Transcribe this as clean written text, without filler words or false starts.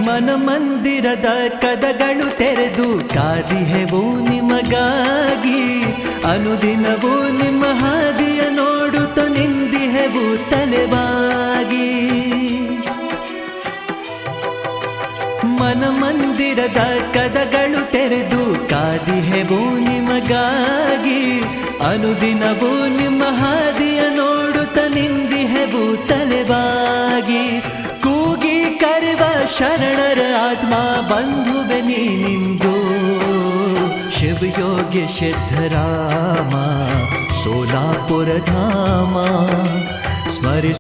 ಮನ ಮಂದಿರದ ಕದಗಳು ತೆರೆದು ಕಾದಿಹೆವು ನಿಮಗಾಗಿ. ಅನುದಿನವೂ ನಿಮ್ಮ ಹಾದಿಯ ನೋಡುತ್ತ ನಿಂದಿಹೆವು ತಲೆವಾಗಿ. ಮನ ಮಂದಿರದ ಕದಗಳು ತೆರೆದು ಕಾದಿಹೆವು ನಿಮಗಾಗಿ. ಅನುದಿನವೂ ನಿಮ್ಮ ಹಾದಿಯ ನೋಡುತ್ತ ನಿಂದಿಹೆವು ತಲೆವಾಗಿ. ಕೂಗಿ ಕರೆವ ಶರಣರ ಆತ್ಮ ಬಂಧುವೆ ನೀನಿಂದು. ಶಿವಯೋಗಿ ಸಿದ್ಧರಾಮ ಸೋಲಾಪುರ ಧಾಮ ಸ್ಮರಿಸ